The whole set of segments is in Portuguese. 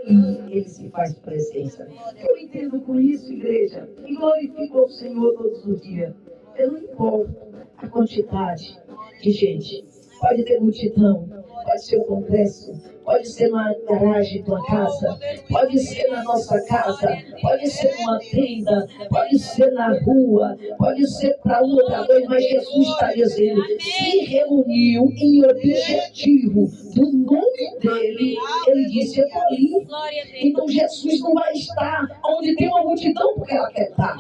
aí ele se faz presença. Eu entendo com isso, igreja, e glorifico ao Senhor todos os dias. Eu não importo a quantidade de gente. Pode ter multidão, pode ser um congresso, pode ser na garagem de tua casa, pode ser na nossa casa, pode ser numa tenda, pode ser na rua, pode ser para um outra vez, mas Jesus está dizendo, se reuniu em objetivo do nome dele, ele disse, eu estou ali. Então Jesus não vai estar onde tem uma multidão porque ela quer estar.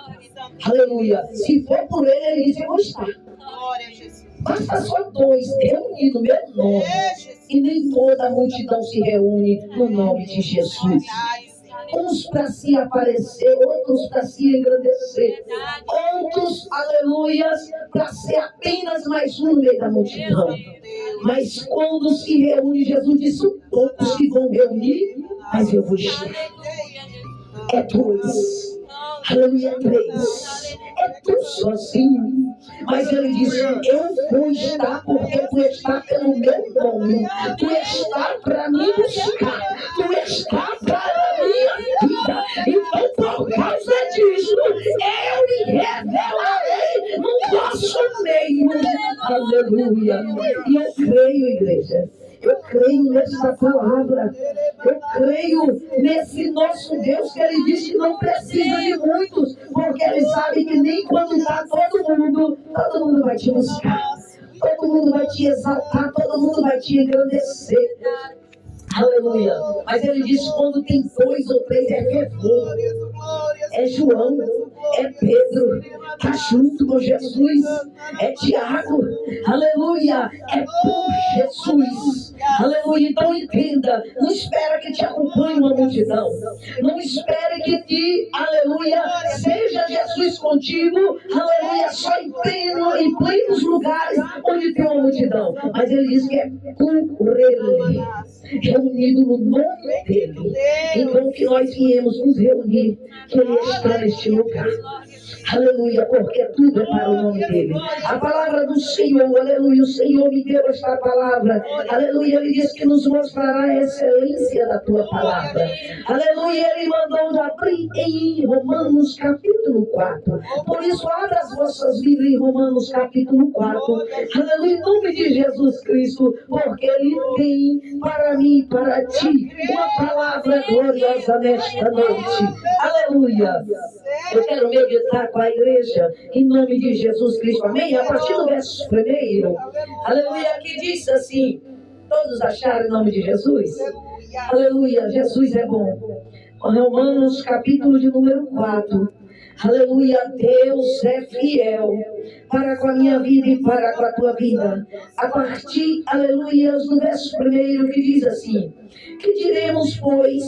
Aleluia. Se for por ele, ele disse, eu vou estar. Glória a Jesus. Basta só 2 reunidos no meu nome. E nem toda a multidão se reúne no nome de Jesus. Uns para se aparecer, outros para se engrandecer. Outros, aleluias, para ser apenas mais um no meio da multidão. Mas quando se reúne, Jesus disse, poucos se vão reunir, mas eu vou estar. É 2. Aleluia, 3. É tu sozinho. Mas ele disse, eu vou estar porque tu está pelo meu nome. Tu está para me buscar. Tu está para a minha vida. Então, por causa disso, eu me revelarei no vosso meio. Aleluia. E eu creio, igreja. Eu creio nessa palavra. Eu creio nesse nosso Deus que ele diz que não precisa de muitos, porque ele sabe que nem quando está todo mundo vai te buscar. Todo mundo vai te exaltar, todo mundo vai te engrandecer. Aleluia. Mas ele diz, quando tem 2 ou 3 é fervor. É João, é Pedro, está junto com Jesus, é Tiago, aleluia, é por Jesus, aleluia. Então entenda, não espera que te acompanhe uma multidão, não espere que te, aleluia, seja Jesus contigo, aleluia, só em plenos lugares onde tem uma multidão, mas ele diz que é por ele, reunido no nome dele. Então que nós viemos nos reunir, que ele está neste lugar. Aleluia, porque tudo é para o nome dele. A palavra do Senhor, aleluia, o Senhor me deu esta palavra. Aleluia, ele disse que nos mostrará a excelência da tua palavra. Aleluia, ele mandou abrir em Romanos capítulo 4. Por isso, abra as vossas Bíblias em Romanos capítulo 4. Aleluia, em nome de Jesus Cristo, porque ele tem para mim e para ti uma palavra gloriosa nesta noite. Aleluia. Eu quero meditar com a igreja em nome de Jesus Cristo. Amém? A partir do verso 1. Aleluia, que diz assim. Todos acharam em nome de Jesus? Aleluia, Jesus é bom. Romanos capítulo de número 4. Aleluia, Deus é fiel para com a minha vida e para com a tua vida. A partir, aleluia, do verso 1 que diz assim. Que diremos, pois,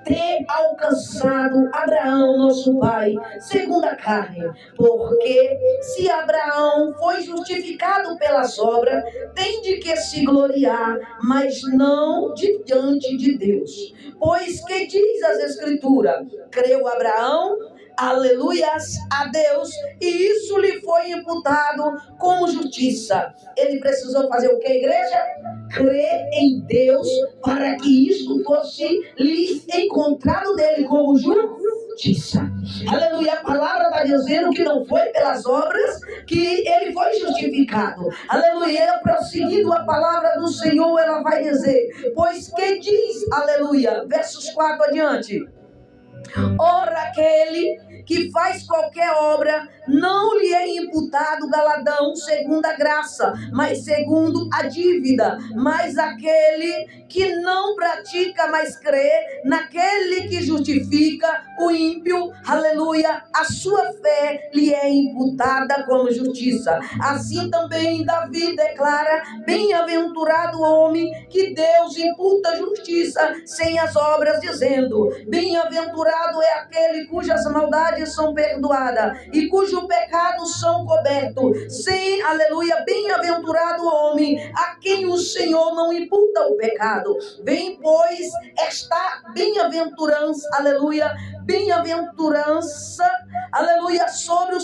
ter alcançado Abraão, nosso pai, segundo a carne? Porque se Abraão foi justificado pelas obras, tem de que se gloriar, mas não diante de Deus. Pois que diz as Escrituras? Creu Abraão, aleluias, a Deus, e isso lhe foi imputado como justiça. Ele precisou fazer o que, igreja? Crer em Deus para que isto fosse lhe encontrado dele como justiça. Aleluia, a palavra está dizendo que não foi pelas obras que ele foi justificado. Aleluia, prosseguindo a palavra do Senhor, ela vai dizer, pois que diz, aleluia, versos 4 adiante. Ora, aquele que faz qualquer obra, não lhe é imputado galardão segundo a graça, mas segundo a dívida. Mas aquele que não pratica, mas crê naquele que justifica o ímpio, aleluia, a sua fé lhe é imputada como justiça. Assim também Davi declara, bem-aventurado o homem que Deus imputa justiça sem as obras, dizendo, bem-aventurado é aquele cujas maldades são perdoadas e cujos pecados são cobertos. Sem, aleluia, bem-aventurado o homem a quem o Senhor não imputa o pecado. Vem, pois, esta bem-aventurança, aleluia, bem-aventurança, aleluia, sobre o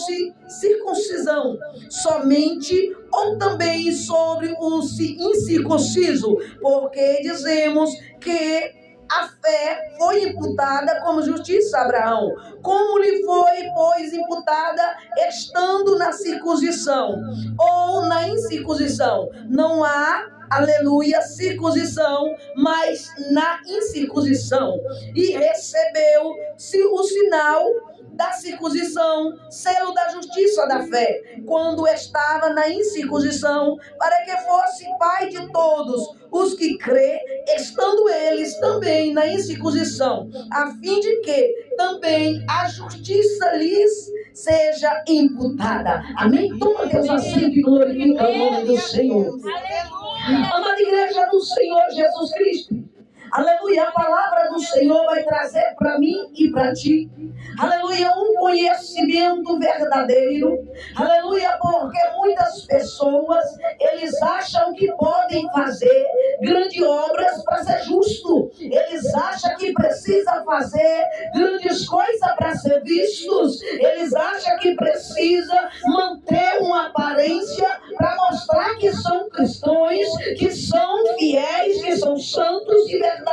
circuncisão somente, ou também sobre o incircunciso, porque dizemos que a fé foi imputada como justiça a Abraão, como lhe foi, pois, imputada estando na circuncisão ou na incircuncisão. Não há, aleluia, circuncisão, mas na incircuncisão. E recebeu-se o sinal da circuncisão, selo da justiça da fé, quando estava na incircuncisão, para que fosse pai de todos os que crê, estando eles também na incircuncisão, a fim de que também a justiça lhes seja imputada. Amém? Toma Deus assento e glorifica o nome do Senhor. Amada igreja do Senhor Jesus Cristo, aleluia, a palavra do Senhor vai trazer para mim e para ti, aleluia, um conhecimento verdadeiro, aleluia, porque muitas pessoas, eles acham que podem fazer grandes obras para ser justo, eles acham que precisa fazer grandes coisas para ser vistos, eles acham que precisa manter uma aparência para mostrar que são cristãos, que são fiéis, que são santos e verdadeiros.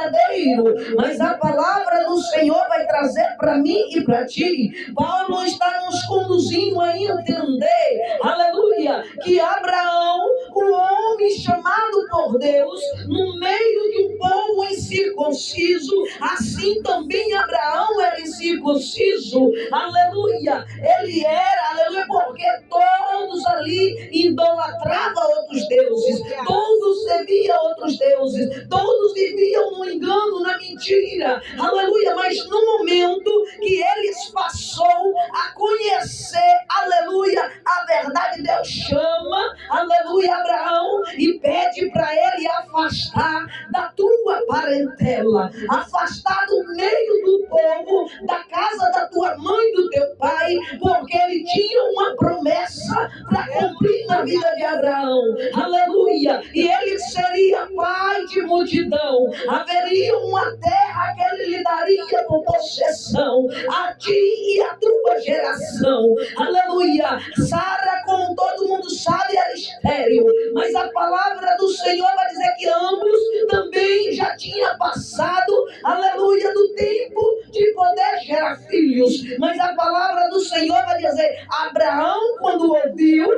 Mas a palavra do Senhor vai trazer para mim e para ti. Paulo está nos conduzindo a entender, aleluia, que Abraão, o homem chamado por Deus, no meio de um povo incircunciso, assim também Abraão era incircunciso, aleluia, ele era, aleluia, porque todos ali idolatravam outros deuses, todos serviam outros deuses, todos viviam no engano, na mentira, aleluia, mas no momento que eles passou a conhecer, aleluia, a verdade, Deus chama, aleluia, Abraão, e pede para ele afastar da tua parentela, afastar do meio do povo, da casa da tua mãe e do teu pai, porque ele tinha uma promessa para cumprir na vida de Abraão, aleluia, e ele seria pai de multidão, haveria uma terra que ele lhe daria por possessão, a ti e a tua geração, aleluia. Sara, como todo mundo sabe, era estéril, mas a palavra do Senhor vai dizer que ambos também já tinham passado, aleluia, do tempo de poder gerar filhos, mas a palavra do Senhor vai dizer, Abraão, quando ouviu,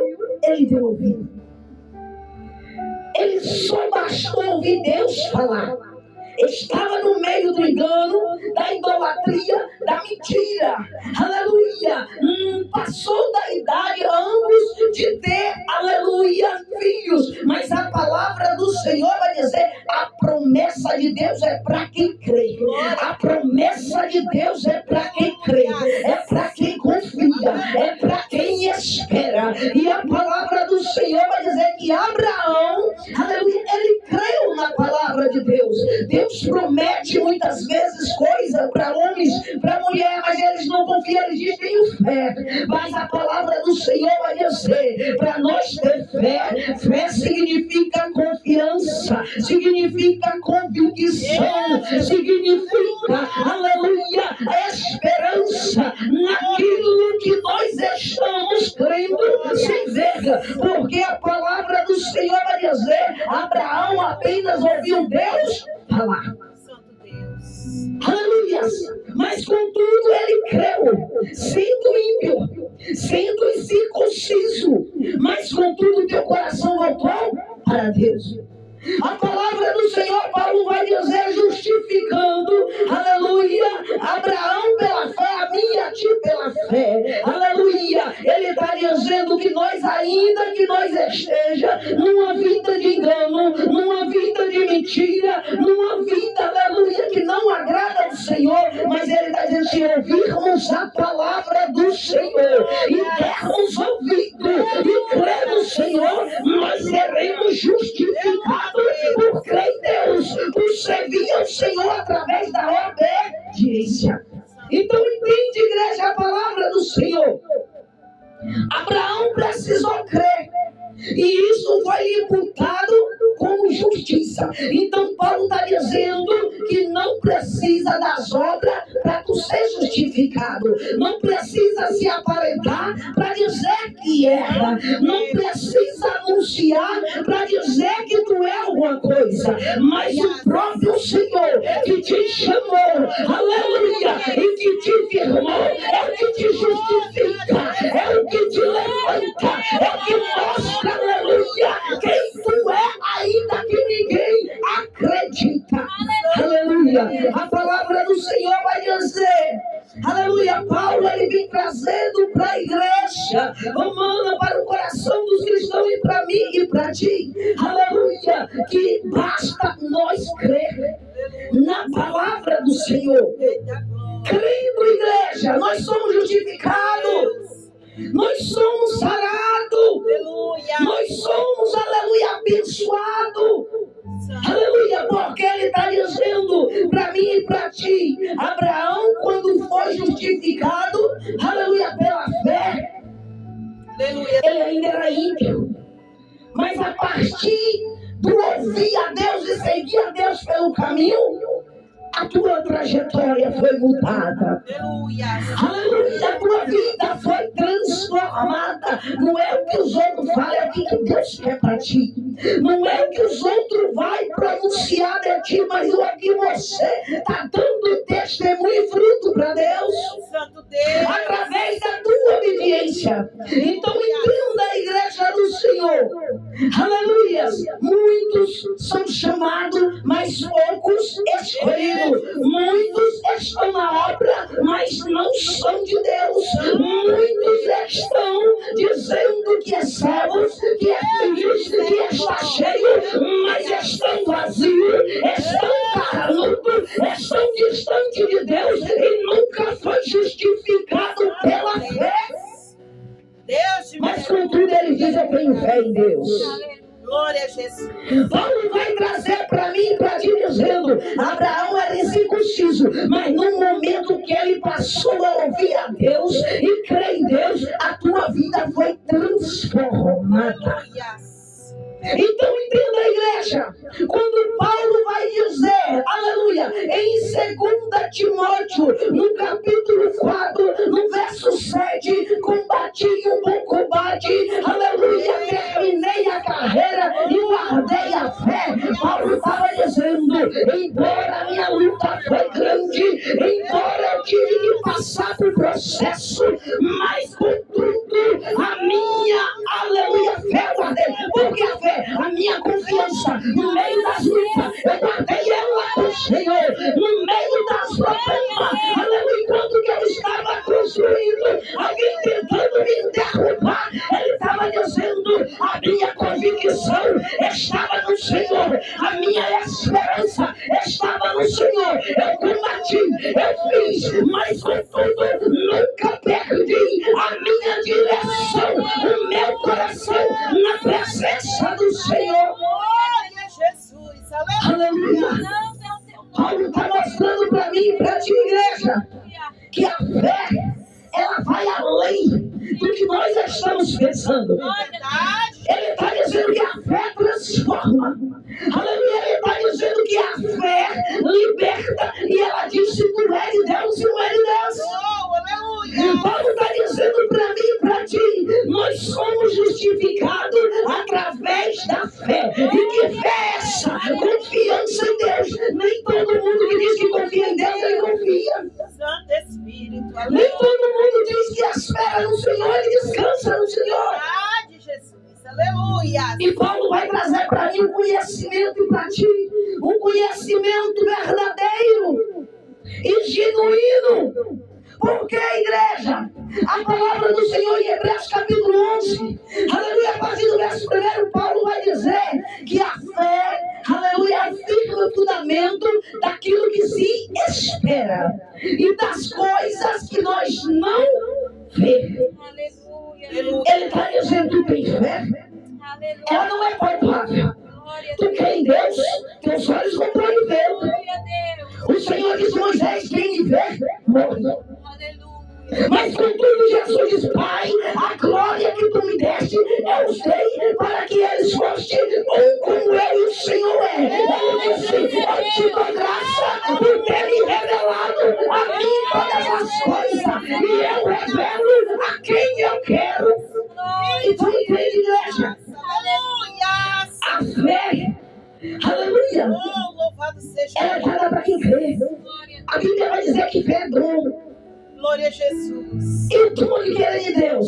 ele deu ouvido, ele só bastou ouvir Deus falar. Estava no meio do engano, da idolatria, da mentira, aleluia, passou da idade ambos de ter, aleluia, filhos, mas a palavra do Senhor vai dizer, a promessa de Deus é para quem crê, a promessa de Deus é para quem crê, é para quem confia, é para quem espera, e a palavra do Senhor vai dizer que Abraão, aleluia, ele creu na palavra de Deus. Deus promete muitas vezes coisas para homens, para mulher, mas eles não confiam, eles dizem tenho fé, mas a palavra do Senhor vai dizer, para nós ter fé, fé significa confiança, significa convicção, significa, aleluia, esperança naquilo que nós estamos crendo sem ver, porque a palavra do Senhor vai dizer, Abraão apenas ouviu Deus falar. Aleluia! Mas contudo ele creu, sendo ímpio, sendo incircunciso, mas contudo teu coração voltou para Deus. A palavra do Senhor, Paulo vai dizer, justificando, aleluia, Abraão pela fé, a mim e a ti pela fé, aleluia. Ele está dizendo que nós, ainda que nós esteja numa vida de engano, numa vida de mentira, numa vida, aleluia, que não agrada ao Senhor, mas ele está dizendo, se ouvirmos a palavra do Senhor e dermos ouvido e crer no Senhor, nós seremos justificados por crer em Deus, por servir ao Senhor através da obediência. Então entende, igreja, a palavra do Senhor. Abraão precisou crer, e isso foi imputado como justiça. Então Paulo está dizendo que não precisa das obras para tu ser justificado. Não precisa se aparentar para dizer que erra. Não precisa anunciar para dizer que tu é alguma coisa. Mas o próprio Senhor que te chamou, aleluia, e que te firmou, é o que te justifica, é o que te levanta, é o que mostra, aleluia, quem tu é, ainda que ninguém acredita. Aleluia. A palavra do Senhor vai dizer, aleluia, Paulo, ele vem trazendo para a igreja romana, para o coração dos cristãos e para mim e para ti, aleluia, que basta nós crer na palavra do Senhor. Crendo, igreja, nós somos justificados, nós somos sarados, nós somos, aleluia, abençoados. Aleluia, porque ele está dizendo para mim e para ti, Abraão, quando foi justificado, aleluia, pela fé, ele ainda era ímpio, mas a partir do ouvir a Deus e seguir a Deus pelo caminho, a tua trajetória foi mudada. Aleluia, a tua vida foi transformada. Não é o que os outros falam, é o que Deus quer para ti. Não é o que os outros vão pronunciar de ti, mas o que você está dando testemunho e fruto para Deus, através da tua obediência. Então entenda a igreja do Senhor. Aleluia, muitos são chamados, mas poucos escolhidos. Muitos estão na obra, mas não são de Deus. Muitos estão dizendo que é servos, que é filhos, que está cheio, mas estão vazios, estão carnudos, estão distantes de Deus e nunca foi justificado pela fé. Mas contudo ele diz: eu tenho fé em Deus. Glória a Jesus. Paulo vai trazer para mim e para ti dizendo: Abraão era incircunciso, mas no momento que ele passou a ouvir a Deus e crer em Deus, a tua vida foi transformada. Então entenda a igreja, quando Paulo vai dizer, aleluia, em 2 Timóteo, no capítulo 4, no verso 7, combati um bom combate, aleluia, terminei a carreira e guardei a fé. Paulo estava dizendo, embora a minha luta foi grande, embora eu tive que passar por processo, mas contudo, a minha, aleluia, fé guardei. Porque a fé, a minha confiança, no meio das lutas, eu guardei ela com o Senhor, no meio das problemas, aleluia, enquanto que eu estava construindo, alguém tentando me derrubar, ele estava dizendo, a minha convicção estava no Senhor, a minha esperança estava no Senhor, eu combati, eu fiz, mas contudo, nunca perdi a minha direção, o meu coração, na presença do Senhor. Glória a Jesus, aleluia. Paulo está mostrando para mim e para ti, igreja, que a fé, ela vai além do que nós estamos pensando. Ele está dizendo que a fé transforma. Aleluia, ele está dizendo que a fé liberta. E ela diz, se tu é de Deus, se não é de Deus. Paulo está dizendo para mim e para ti, nós somos justificados através da fé. E que fé é essa? Confiança em Deus. Nem todo mundo que diz que confia em Deus, ele confia. Santo Espírito. Nem todo mundo diz que espera no Senhor, ele descansa no Senhor. Aleluia. E Paulo vai trazer para mim um conhecimento para ti, um conhecimento verdadeiro e genuíno. Porque, igreja, a palavra do Senhor em Hebreus capítulo 11, aleluia, a partir do verso 1, Paulo vai dizer que a fé, aleluia, é o firme fundamento daquilo que se espera e das coisas que nós não vemos. Ele está dizendo, tu tem fé? Ela não é palpável. Tu crê em Deus? Teus olhos não podem vê-lo. O Senhor diz, Moisés, quem me vê, morre. Mas contudo Jesus diz, Pai, a glória que tu me deste, eu os dei para que eles fossem um como eu e o Senhor é. Ele disse, eu te dou graça por ter me revelado a mim todas as coisas, e eu revelo a quem eu quero. Então entende, igreja? A fé, aleluia, ela é dada para quem crê. A Bíblia vai dizer que fé é dom. Glória a Jesus. E o dom de querer de Deus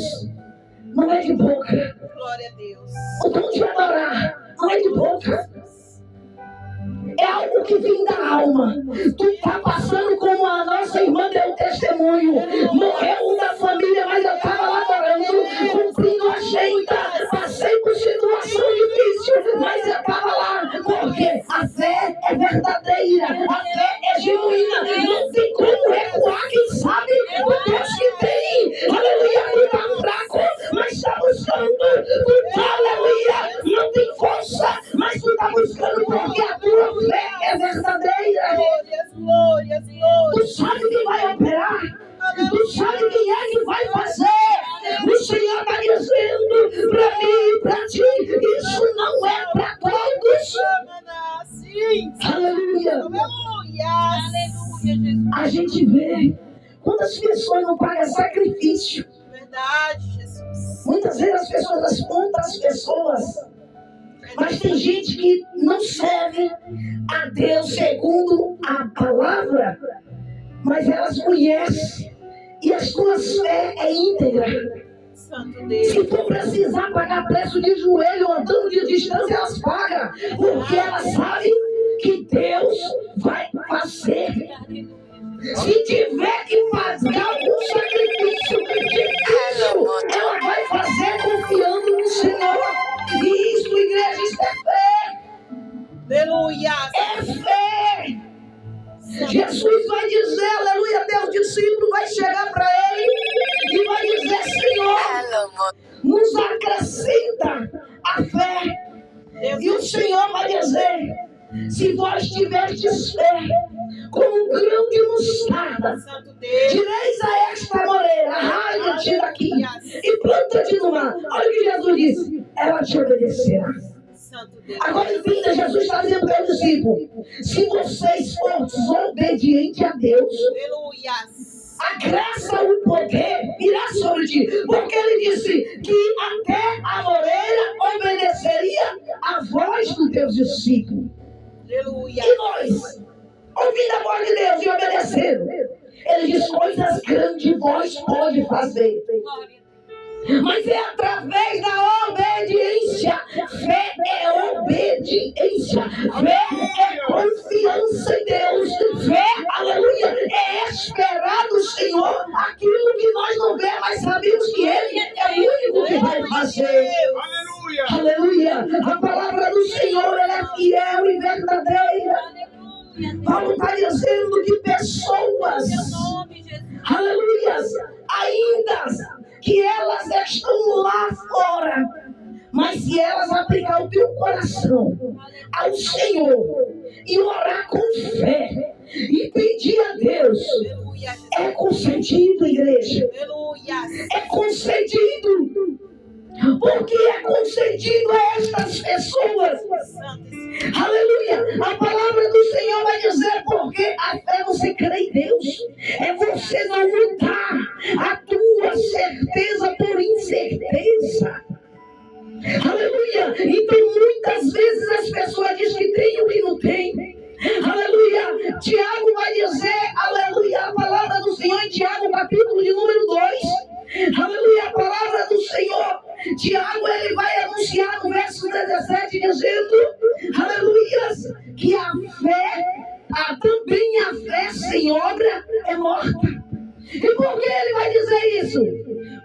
não é de boca. Glória a Deus. O dom de adorar não é de boca. É algo que vem da alma. Tu está passando como a nossa irmã deu testemunho. Morreu um da família, mas eu estava lá adorando, cumprindo a agenda. Passei por situação difícil, mas eu estava lá. Porque a fé é verdadeira. A fé é genuína. Não tem como recuar. Quem sabe o Deus que tem. Aleluia, tu está fraco, mas está buscando. Tu está, aleluia, não tem força, mas tu está buscando porque a tua fé é verdadeira. Glórias, glórias, glórias. Tu sabe quem vai operar. Tu sabe quem é que vai fazer. O Senhor está dizendo para mim e para ti, isso não é para todos. Sim. Aleluia. Aleluia, Jesus. A gente vê quantas pessoas não pagam sacrifício. Verdade, Jesus. Muitas vezes as pessoas apontam as pessoas, mas tem gente que não serve a Deus segundo a palavra, mas elas conhecem e as tuas fé é íntegra. Santo Deus. Se for precisar pagar preço de joelho andando de distância, elas pagam, porque elas sabem que Deus vai fazer. Se tiver que fazer algum sacrifício difícil, ela vai fazer confiando no Senhor. E isso, igreja, isso é fé. Aleluia. É fé. Jesus vai dizer, aleluia, Deus discípulo vai chegar para ele e vai dizer, Senhor, nos acrescenta a fé. E o Senhor vai dizer, se vós tiverdes fé como um grão de mostarda, direis a esta moreira, arranha-te daqui e planta-te no mar. Olha o que Jesus disse, ela te obedecerá. Agora entenda, Jesus está dizendo para o discípulo, se vocês forem obedientes a Deus, a graça, o poder irá sobre ti. Porque ele disse que até a moreira obedeceria a voz dos teus discípulos. E nós, ouvindo a voz de Deus e obedecendo, ele diz, coisas grandes vós pode fazer. Mas é através da obediência. Fé é obediência. Fé é confiança em Deus. Fé, aleluia, é esperar do Senhor aquilo que nós não vemos, mas sabemos que Ele é o único que vai fazer. Aleluia. Aleluia. A palavra do Senhor, ela é fiel e verdadeira. Paulo está dizendo que pessoas, aleluia, ainda que elas estão lá fora, mas se elas aplicar o teu coração ao Senhor e orar com fé e pedir a Deus, é concedido, igreja. É concedido. Porque é concedido a estas pessoas. Aleluia. A palavra do Senhor vai dizer, porque a fé você crê em Deus. É você não mudar a tua certeza por incerteza. Aleluia. Então muitas vezes as pessoas dizem que tem o que não tem. Aleluia. Tiago vai dizer, aleluia, a palavra do Senhor em Tiago, capítulo de número 2. Aleluia, a palavra do Senhor. Tiago, ele vai anunciar no verso 17, dizendo, aleluia, que a fé, também a fé sem obra é morta. E por que ele vai dizer isso?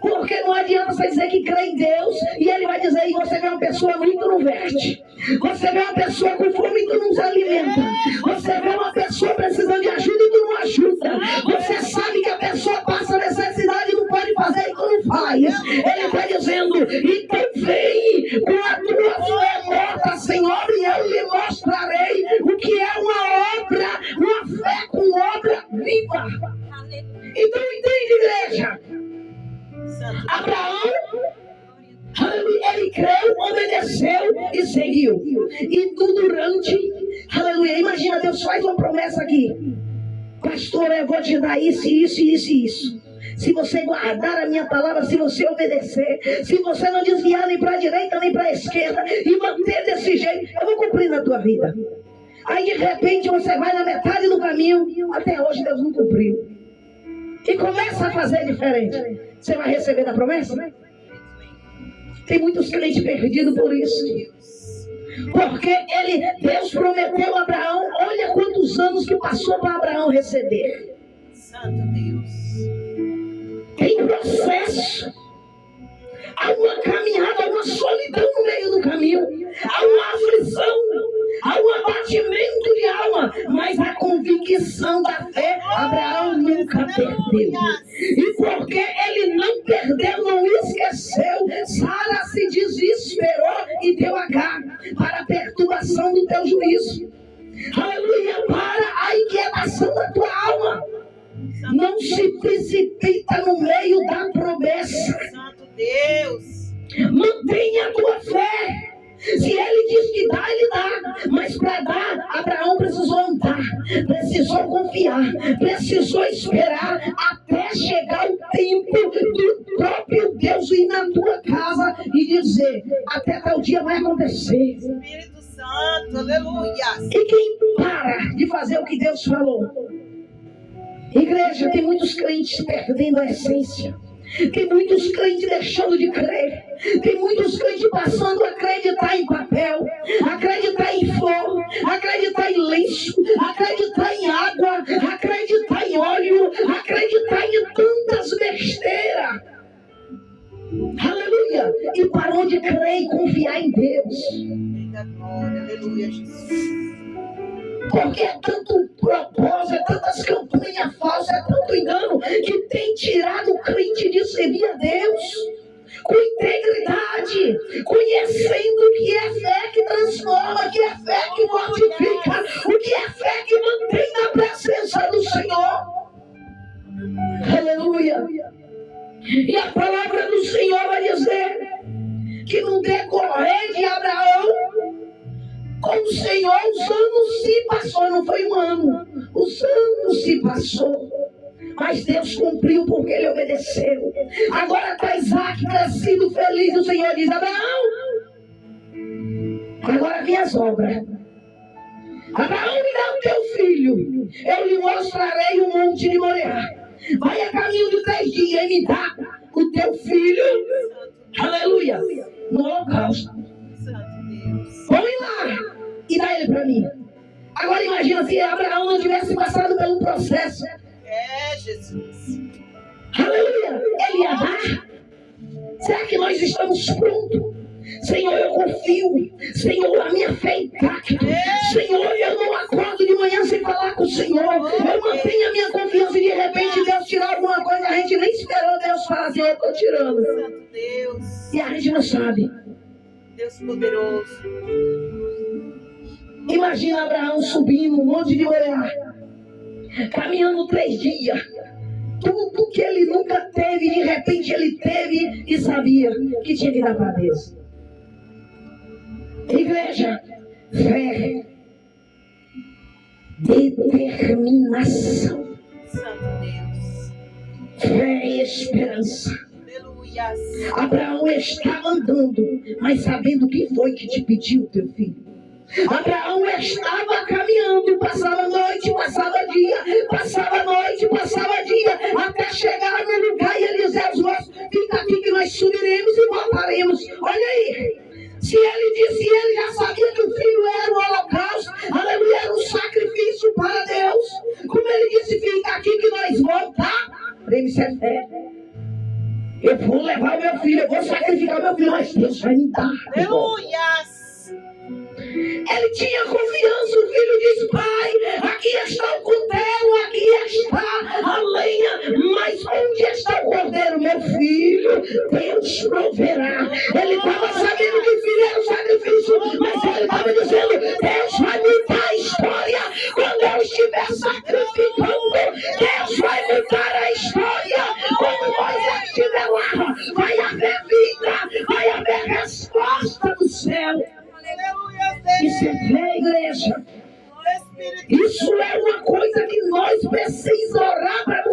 Porque não adianta você dizer que crê em Deus e ele vai dizer, e você vê uma pessoa muito não veste. Você vê uma pessoa com fome e tu não se alimenta. Você vê uma pessoa precisando de ajuda e tu não ajuda. Você sabe que a pessoa passa necessidade e não pode fazer e tu não faz. Ele está dizendo, então vem com a tua fé morta, Senhor, e eu lhe mostrarei o que é uma obra, uma fé com obra viva. Então entende, igreja? Abraão, ele creu, obedeceu e seguiu. E durante, aleluia, imagina, Deus faz uma promessa aqui. Pastor, eu vou te dar isso, isso, isso e isso. Se você guardar a minha palavra, se você obedecer, se você não desviar nem para a direita nem para a esquerda e manter desse jeito, eu vou cumprir na tua vida. Aí de repente você vai na metade do caminho, até hoje Deus não cumpriu. E começa a fazer diferente. Você vai receber da promessa? Tem muitos crentes perdidos por isso. Porque Deus prometeu a Abraão, olha quantos anos que passou para Abraão receber. Santo Deus. Tem processo. Há uma caminhada, há uma solidão no meio do caminho. Há uma aflição. Há um abatimento de alma. Mas a convicção da fé, Abraão nunca perdeu. E porque ele não perdeu, não esqueceu, Sara se desesperou e deu Agar para a perturbação do teu juízo. Aleluia, para a inquietação da tua alma. Não se precipita no meio da promessa. Santo Deus. Mantenha a tua fé. Se ele diz que dá, ele dá. Mas para dar, Abraão precisou andar, precisou confiar, precisou esperar até chegar o tempo do próprio Deus ir na tua casa e dizer: até tal dia vai acontecer. Espírito Santo, aleluia. E quem para de fazer o que Deus falou? Igreja, tem muitos crentes perdendo a essência. Tem muitos crentes deixando de crer. Tem muitos crentes passando a acreditar em papel, acreditar em flor, acreditar em lenço, acreditar em água, acreditar em óleo, acreditar em tantas besteiras. Aleluia! E parou de crer e confiar em Deus. Eita glória, aleluia, Jesus. Porque é tanto propósito, é tantas campanhas falsas, é tanto engano que tem tirado o crente de servir a Deus com integridade, conhecendo o que é fé que transforma, o que é fé que mortifica, o que é fé que mantém na presença do Senhor. Aleluia! E a palavra do Senhor vai dizer que no decorrer de Abraão, com o Senhor, os anos se passou, não foi um ano, os anos se passou, mas Deus cumpriu porque ele obedeceu. Agora está Isaac crescido, feliz, o Senhor diz: Abraão, agora vem as obras. Abraão, me dá o teu filho, eu lhe mostrarei o monte de Moriá. Vai a caminho de 3 dias e me dá o teu filho, aleluia, no holocausto. Põe lá e dá ele para mim. Agora imagina se Abraão não tivesse passado pelo processo. É, Jesus. Aleluia. Ele ia dar. Será que nós estamos prontos? Senhor, eu confio. Senhor, a minha fé é intacta. Senhor, eu não acordo de manhã sem falar com o Senhor. Eu mantenho a minha confiança e de repente Deus tirar alguma coisa. A gente nem esperou Deus falar assim: eu estou tirando. Santo Deus. E a gente não sabe. Deus poderoso. Imagina Abraão subindo um monte de Moriá, caminhando 3 dias. Tudo que ele nunca teve, de repente ele teve e sabia que tinha que dar para Deus. Igreja, fé, determinação, Santo Deus. fé e esperança. Aleluia. Abraão estava andando, mas sabendo quem foi que te pediu teu filho. Abraão estava caminhando, passava noite, passava dia, passava noite, passava dia, até chegar no lugar e ele dizer aos nossos: fica aqui que nós subiremos e voltaremos. Olha aí, se ele disse, ele já sabia que o filho era o holocausto, aleluia, era um sacrifício para Deus. Como ele disse, fica aqui que nós voltaremos, isso é fé. Eu vou levar o meu filho, eu vou sacrificar o meu filho, mas Deus vai me dar. Aleluia. Ele tinha confiança, o filho disse: pai, aqui está o cutelo, aqui está a lenha, mas onde está o cordeiro? Meu filho, Deus proverá. Ele estava sabendo que o filho era um sacrifício, mas ele estava dizendo: Deus vai mudar a história. Quando eu estiver sacrificando, Deus vai mudar a história. Quando Moisés estiver lá, vai haver vida, vai haver resposta.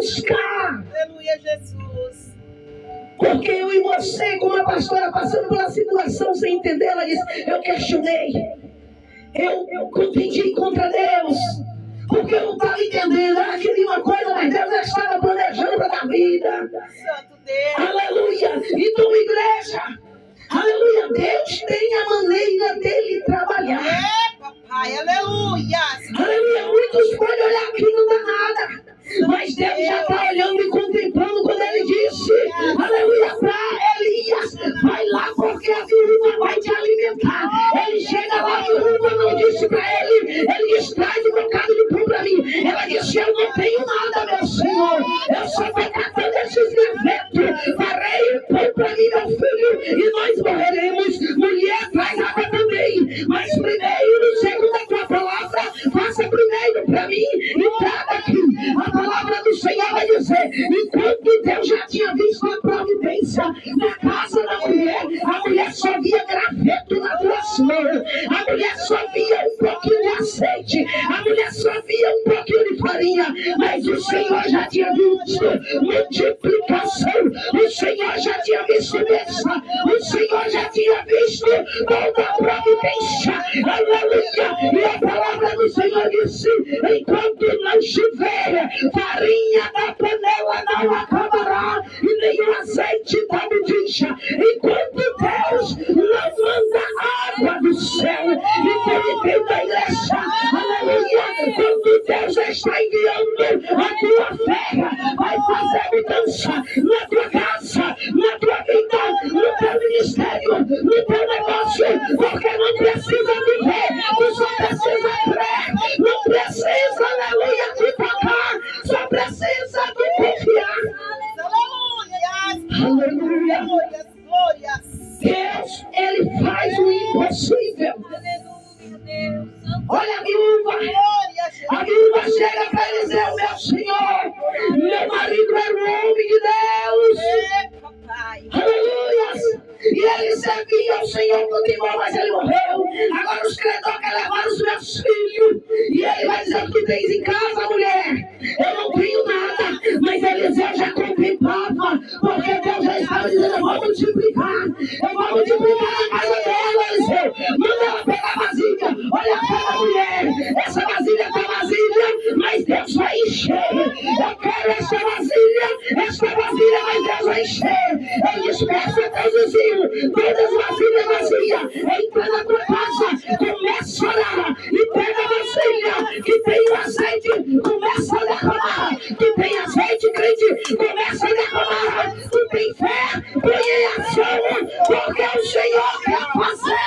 arriscar. Aleluia, Jesus. Porque eu e você, como a pastora, passando pela situação sem entender, ela disse, eu questionei. Eu contendi contra Deus. Porque eu não estava entendendo. Ela queria uma coisa, mas Deus já estava planejando para dar vida. Santo Deus. Aleluia. Então, igreja, aleluia, Deus tem a maneira dele trabalhar. É, papai, aleluia. Aleluia, muitos podem olhar aqui e não dá nada. Mas Deus já está olhando e contemplando quando ele disse, aleluia, para Elias, vai lá porque a viúva vai te alimentar. Ele chega lá, a viúva não disse para ele disse, traz um bocado de pão para mim. Ela disse, eu não tenho nada, meu Senhor, eu só vou catando esses gravetos, farei um pão para mim, meu filho, e nós morreremos. Mulher, traz água também, mas primeiro, segundo a tua palavra, faça primeiro para mim e traga aqui. A palavra do Senhor vai dizer, enquanto Deus já tinha visto a providência na casa da mulher, a mulher só via graveto na tua mão, a mulher só via um pouquinho de azeite, a mulher só via um pouquinho de farinha, mas o Senhor já tinha visto multiplicação, o Senhor já tinha visto bênção, o Senhor já tinha visto toda a providência, aleluia, e a palavra do Senhor disse, enquanto não estiver farinha da panela não acabará e nem o azeite da botija, enquanto Deus não manda água do céu. Então entenda a igreja, aleluia, quando Deus está enviando a tua fé, vai fazer mudança na tua casa, na tua vida, no teu ministério, no teu negócio, porque não precisa viver, tu só precisa crer, não precisa, aleluia, te tocar, só precisa de confiar. Aleluia. Aleluia. Glórias. Deus, ele faz o impossível. Aleluia, Deus. Olha a viúva. Glória, Jesus. A viúva chega para dizer, meu Senhor, meu marido era um homem de Deus. É, papai. Aleluia. E ele servia ao Senhor com temor, mas ele morreu. Agora os credores querem levar os meus filhos. E ele vai dizer, o que tens em casa, mulher? Eu não tenho nada. Mas Eliseu já contemplava, porque Deus já estava dizendo, eu vou multiplicar. Eu vou multiplicar a casa dela, Eliseu. Manda ela pegar a vasilha. Olha para a mulher. Essa vasilha está vazia, mas Deus vai encher. Eu quero essa vasilha, mas Deus vai encher. Ele dispersa até os vizinhos. Todas as vasilhas vazias. Entra na tua casa, começa a orar. E pega a vasilha que tem o azeite, começa a derramar. Que tem azeite, crente, começa a derramar. Tu tem fé, põe em ação, porque o Senhor quer fazer.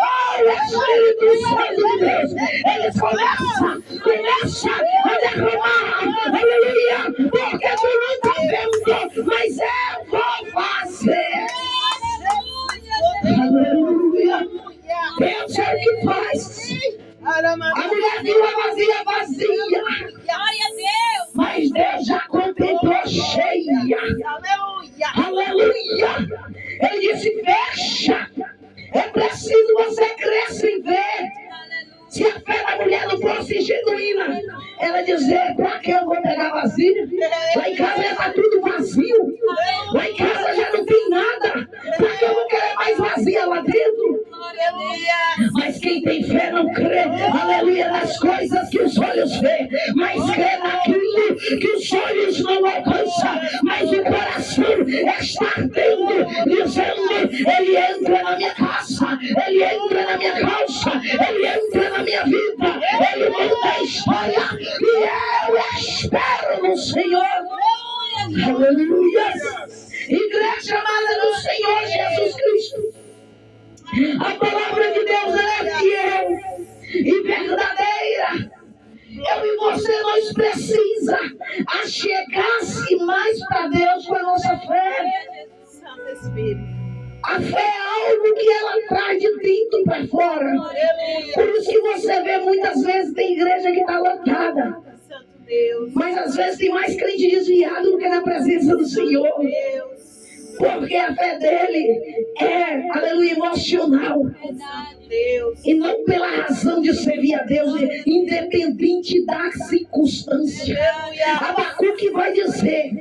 Oh, Espírito Santo de Deus, eles começa a derramar, aleluia, porque tu não está vendo, mas eu vou fazer. Aleluia. Deus é o que faz. A mulher viu a vazia. Glória a Deus. Mas Deus já contemplou cheia. Aleluia. Aleluia. Ele disse, fecha. É preciso você crer sem ver. Se a fé da mulher não fosse genuína, ela dizer, para que eu vou pegar vasilha? Lá em casa já está tudo vazio. Lá em casa já não tem nada. Para que eu vou querer mais vazia lá dentro? Aleluia. Mas quem tem fé não crê, aleluia, nas coisas que os olhos vê, mas crê naquilo que os olhos não alcançam, mas o coração está ardendo, dizendo, ele entra na minha casa, ele entra na minha calça, ele entra na minha vida, ele muda a história, e eu espero no Senhor. Aleluia. Igreja amada do Senhor Jesus Cristo, a palavra de Deus é fiel e verdadeira. Eu e você, nós precisamos achegar-se mais para Deus com a nossa fé. Santo Espírito. A fé é algo que ela traz de dentro para fora. Por isso que você vê muitas vezes tem igreja que está lotada. Santo Deus. Mas às vezes tem mais crente desviado do que na presença do Senhor. Deus. Porque a fé dele é, aleluia, emocional. Deus. E não pela razão de servir a Deus, independente da circunstância. Abacuque vai dizer,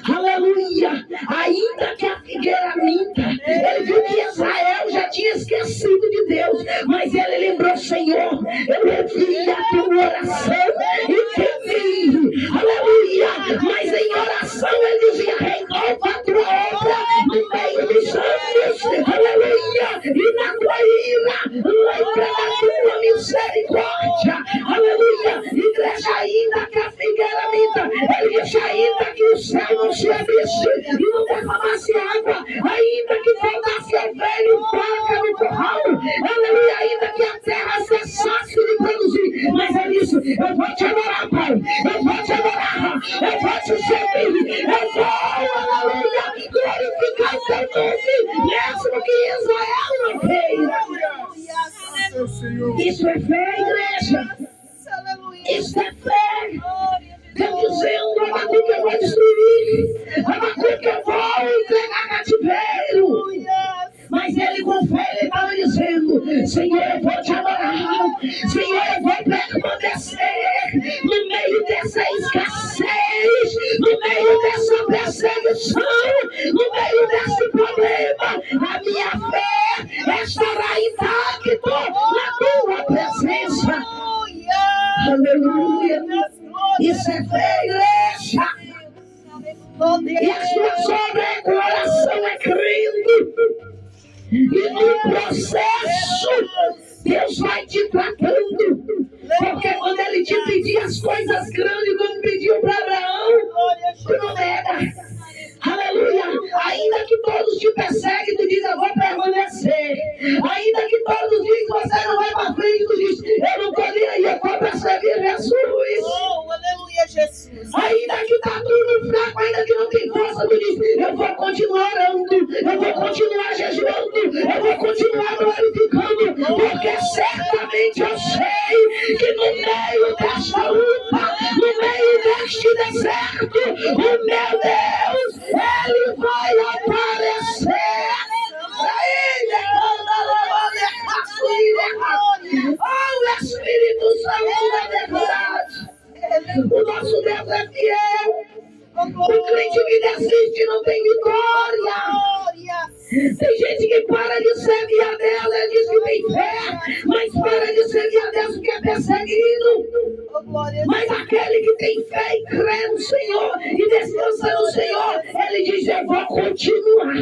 aleluia, ainda que a figueira minta, ele viu que Israel já tinha esquecido de Deus, mas ele lembrou, Senhor, eu ouvi a tua oração e temi, aleluia, mas em oração ele dizia, renova a tua obra no meio dos anos, aleluia, e na tua ira, lembra da tua misericórdia, aleluia, igreja, ainda que a figueira minta, ele disse, ainda que o céu não se abrisse e não derramasse água, ainda que faltasse ovelha e vaca no curral, aleluia, ainda que a terra cessasse de produzir, mas ele disse, eu vou te adorar, Pai, eu vou te adorar, eu vou te servir, eu vou, aleluia, glorificar o teu nome, mesmo que Israel não queira. Isso é fé, igreja. Isso é fé. Deus dizendo, Abacuque, eu vou destruir, Abacuque, eu vou entregar cativeiro. Mas ele com fé, ele estava dizendo, Senhor, eu vou te adorar, Senhor, eu vou permanecer no meio dessa escassez, no meio dessa perseguição, no meio desse problema. A minha fé estará intacta na tua presença. Aleluia. Isso é fé, igreja. E a sua obra é coração, é crendo. E no processo, Deus vai te tratando. Porque quando ele te pedir as coisas grandes, quando pediu para Abraão, tu não nega. Aleluia. Ainda que todos te perseguem, tu diz, eu vou permanecer. Ainda que todos dizem que você não vai para frente, tu diz, eu não estou nem aí, eu vou perseguir Jesus. Aleluia, Jesus. Ainda que está tudo fraco, ainda que não tem força, tu diz, eu vou continuar orando, eu vou continuar jejuando, eu vou continuar glorificando, porque certamente eu sei que no meio desta luta, no meio deste deserto, o meu Deus, ele vai aparecer. Oh, Espírito Santo da verdade, o nosso Deus é fiel. O crente que desiste não tem vitória. Tem gente que para de servir a Deus, ele diz que tem fé, mas para de servir a Deus porque é perseguido. Mas aquele que tem fé e crê no Senhor e descansa no Senhor, ele diz, eu vou continuar.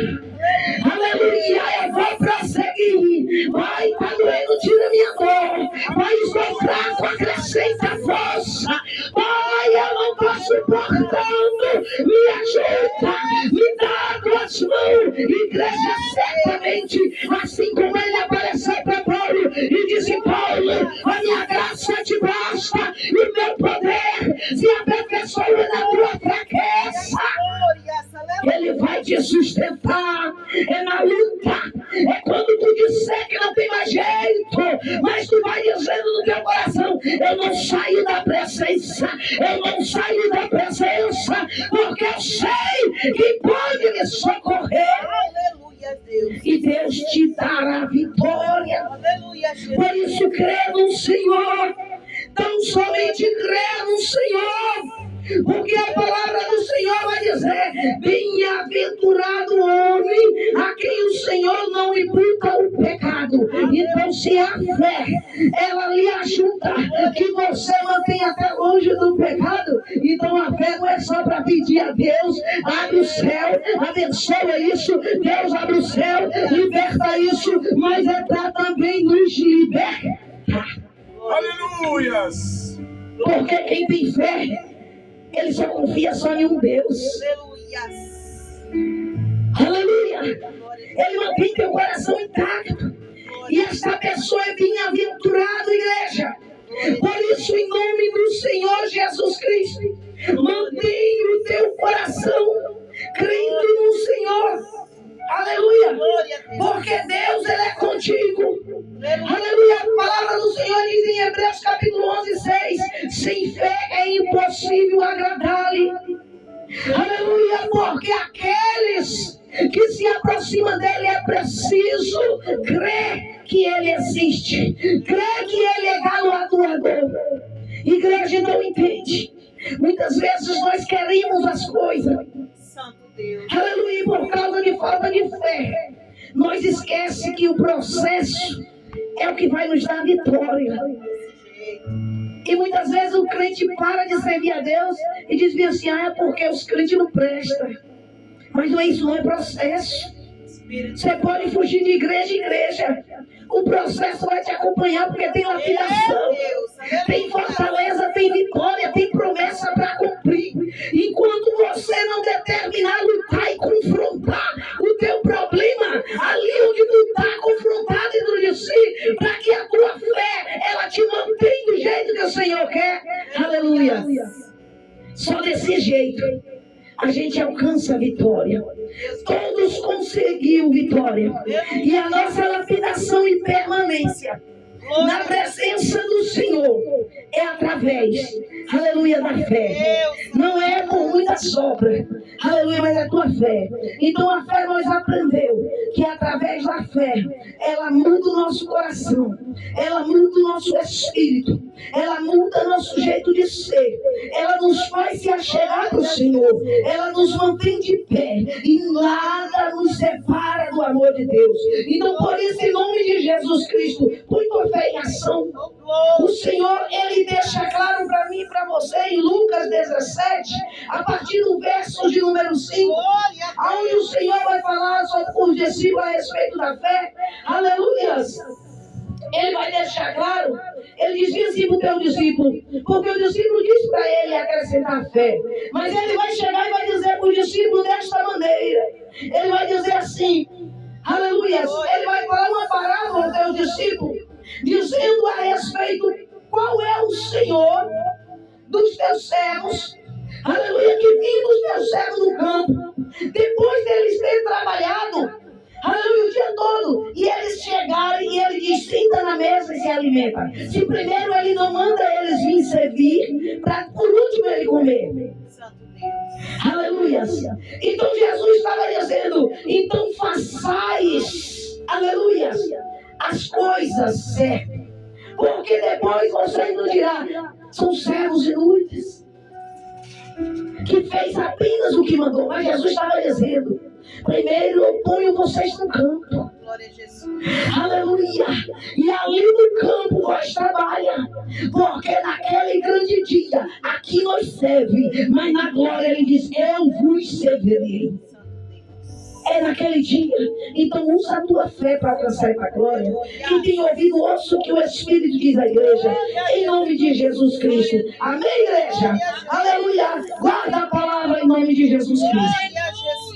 Aleluia, eu vou prosseguir. Pai, está doendo, tira minha dor. Pai, estou fraco, acrescenta força. Pai, eu não estou suportando. Me ajuda, me dá tuas mãos. Igreja, certamente, assim como ele apareceu para Paulo e disse, Paulo, a minha graça te basta e o meu poder se aperfeiçoa na tua fraqueza. Ele vai te sustentar. É na luta. É quando tu disser que não tem mais jeito, mas tu vai dizendo no teu coração, eu não saio da presença, eu não saio da presença, porque eu sei que pode me socorrer. Aleluia, Deus. E Deus te dará vitória. Aleluia, Jesus. Por isso crê no Senhor. Tão somente crê no Senhor. Porque a palavra do Senhor vai dizer, bem-aventurado o homem a quem o Senhor não imputa o pecado. Então se a fé, ela lhe ajuda que você mantenha até longe do pecado, então a fé não é só para pedir a Deus, abre o céu, abençoa isso, Deus abre o céu, liberta isso, mas é para também nos libertar. Aleluias! Porque quem tem fé, ele só confia só em um Deus. Aleluia. Ele mantém teu coração intacto. E esta pessoa é bem-aventurada, igreja. Por isso, em nome do Senhor Jesus Cristo, mantenha o teu coração crendo no Senhor. Aleluia. Porque Deus, ele é contigo. Aleluia. A palavra do Senhor diz em Hebreus capítulo 11:6, sem fé é impossível agradar-lhe. Aleluia. Porque aqueles que aproxima dele é preciso crer que ele existe, crer que ele é galardoador. Igreja não entende. Muitas vezes nós queremos as coisas, Santo Deus. aleluia, por causa de falta de fé. Nós esquecemos que o processo é o que vai nos dar vitória. E muitas vezes o crente para de servir a Deus e diz assim, é porque os crentes não prestam. Mas não é isso, não é processo. Você pode fugir de igreja em igreja. O processo vai te acompanhar porque tem lapidação, tem fortaleza, tem vitória, tem promessa para cumprir. Enquanto você não determinar lutar e confrontar o teu problema, ali onde tu está confrontado dentro de si, para que a tua fé, ela te mantenha do jeito que o Senhor quer. Aleluia. Só desse jeito a gente alcança a vitória. Todos conseguiram vitória. E a nossa lapidação e permanência na presença do Senhor é através, aleluia, da fé. Não é por muitas obras, aleluia, mas é a tua fé. Então a fé nós aprendeu que através da fé ela muda o nosso coração, ela muda o nosso espírito, ela muda nosso jeito de ser, ela nos faz se achegar para o Senhor, ela nos mantém de pé e nada nos separa do amor de Deus. Então por isso, em nome de Jesus Cristo, põe tua fé em ação. O Senhor, Ele deixa claro para mim e para você em Lucas 17, a partir do verso de número 5, onde o Senhor vai falar sobre os discípulos a respeito da fé. Aleluias! Ele vai deixar claro, ele dizia assim para o teu discípulo, porque o discípulo disse para ele acrescentar fé, mas ele vai chegar e vai dizer para o discípulo desta maneira, ele vai dizer assim, aleluia, ele vai falar uma parábola ao teu discípulo, dizendo a respeito qual é o Senhor dos teus servos, aleluia, que vindo os teus servos no campo, depois deles terem trabalhado, aleluia, o dia todo, e eles chegarem e ele diz, senta na mesa e se alimenta. Se primeiro ele não manda eles vir servir, para por último ele comer. Aleluia. Então Jesus estava dizendo, então façais, aleluia, as coisas certas, porque depois vocês não dirão, são servos inúteis, que fez apenas o que mandou. Mas Jesus estava dizendo, primeiro eu ponho vocês no campo. Glória a Jesus. Aleluia. E ali no campo nós trabalhamos. Porque naquele grande dia, aqui nós serve. Mas na glória ele diz, eu vos servirei. É naquele dia. Então usa a tua fé para alcançar a glória. Quem tem ouvido, ouça o que o Espírito diz à igreja. Em nome de Jesus Cristo. Amém, igreja? Aleluia. Guarda a palavra em nome de Jesus Cristo.